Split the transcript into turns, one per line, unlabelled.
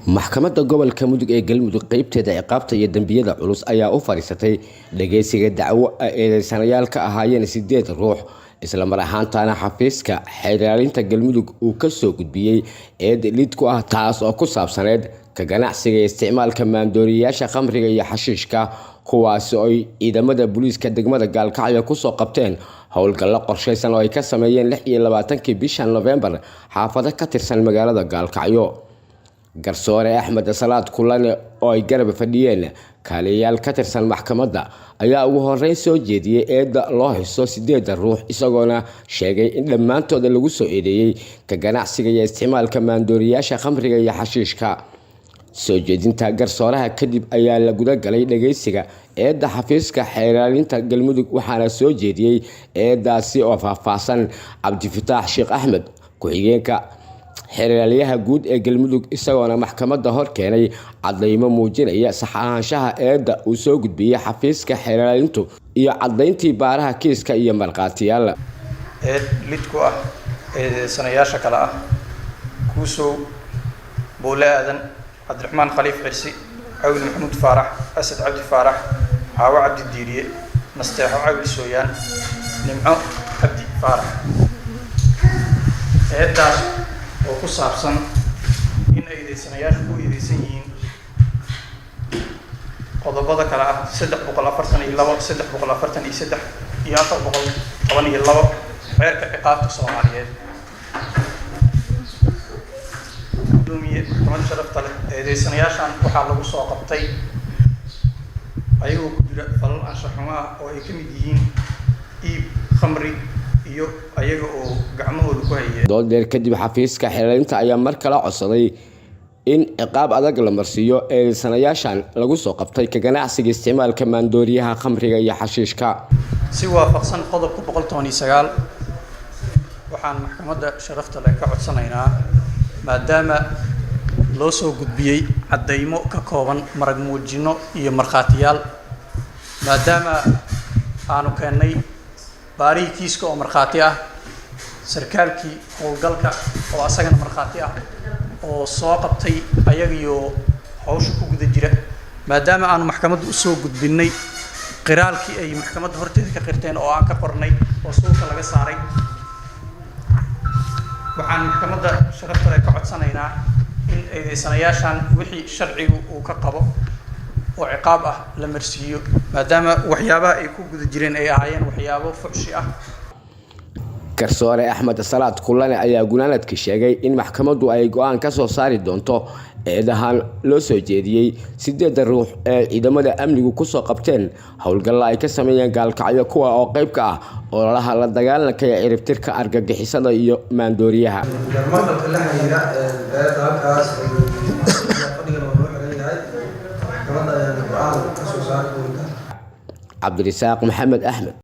maxkamadda gobolka Mudug ee Galmudug qaybteeda ciqaabta iyo dambiyada culus ayaa u fariisatay dhageysiga dacwo ay sanayaal ka ahaayeen 8 ruux isla mar ahaantaana xafiiska xeeraarinta Galmudug uu ka soo gudbiyay eed lid ku ah taas oo ku saabsaneed ka ganacsiga isticmaalka maandooriyaasha khamriga iyo xashiishka kuwaas oo ciidamada booliiska degmada Gaalkacyo ku soo qabteen howlgal qorsheysan oo ay ka sameeyeen 26 bisha November xaafado ka tirsan magaalada Gaalkacyo garsoore Axmed Salaad Kulane oo ay garab fadhiyeen kaaliyaal ka tirsan maxkamadda ayaa ugu horeyn soo jeediyay eedda loo haysto 8 ruux isagoona sheegay in dhammaantood lagu soo eedeeyay ka ganacsiga iyo isticmaalka maandooriyaasha khamriga iyo xashiishka soo jeedinta garsooraha kadib ayaa la guda galay dhageysiga eedda xafiiska xeeraarinta Galmudug waxaana soo jeediyay eeddaasi oo faahfaahsan Cabdifataax Sheekh Axmed ku-xigeenka xeeraalyaha guud ee Galmudug isagoona maxkamadda hor keenay cadeymo muujinaya sax ahaanshaha eedda uu soo gudbiyay xafiiska xeeraarintu iyo cadeyntii baaraha kiiska iyo marqaatiyaal
eed lid ku ah sanayaasha kala ah Kuusow Boole Aadan Cabdiraxmaan Khaliif Xirsi Cawil Maxamuud Faarax Asad Cabdi Faarax Xaawo Cabdi Diiriye Nasteexo Cawil Sooyaan Nimco Cabdi Faarax eeddaas oo ku saabsan in ay deysanayaashu ku eedeysan yihiin qodobada kala ah 342 343 iyo 412 xeerka ciqaabta Soomaaliyeed gudoomiye maxkamad sharafta leh eedeysanayaashan waxaa lagu soo qabtay ayagoo ku jira falal anshax xumo ah oo ay ka mid yihiin iib khamri iyo ayaga oo gacmahooda ku hayay
doodeer kadib xafiiska xeeraarinta ayaa mar kale codsaday in ciqaab adag la marsiiyo ee sanayaashan lagu soo qabtay ka ganacsiga isticmaalka maandooriyaha khamriga iyo xashiishka
si waafaqsan qodobka 119 waxaan maxkamadda sharafta leh ka codsanaynaa maadaama loo soo gudbiyay cadeymo ka kooban marag muujino iyo marqaatiyaal maadaama aanu keenay baarihi kiiska oo marqaati ah sarkaalkii howlgalka oo asagana marqaati ah oo soo qabtay ayagiyo hawsha ku guda jira maadaama aanu maxkamadda u soo gudbinay qiraalkii ay maxkamadda horteeda ka qirteen oo aan ka qornay oo suuqa laga saaray waxaan maxkamadda sharafta leh ka codsanaynaa in eedeysanayaashan wixii sharcigu uu ka qabo oo ciqaab ah la marsiiyo maadaama waxyaabaha ay ku guda jireen ay ahaayeen waxyaabo fuxshi ah
garsoore Axmed Salaad Kulane ayaa gunaanadka sheegay in maxkamaddu ay go'aan ka soo saari doonto eedahan loo soo jeediyay 8 ruux ee ciidamada amnigu ku soo qabteen howlgal ay ka sameeyeen Gaalkacyo kuwa oo qayb ka ah ololaha la dagaalanka ee ciribtirka argagixisada iyo maandooriyaha Cabdirasaaq Maxamed Axmed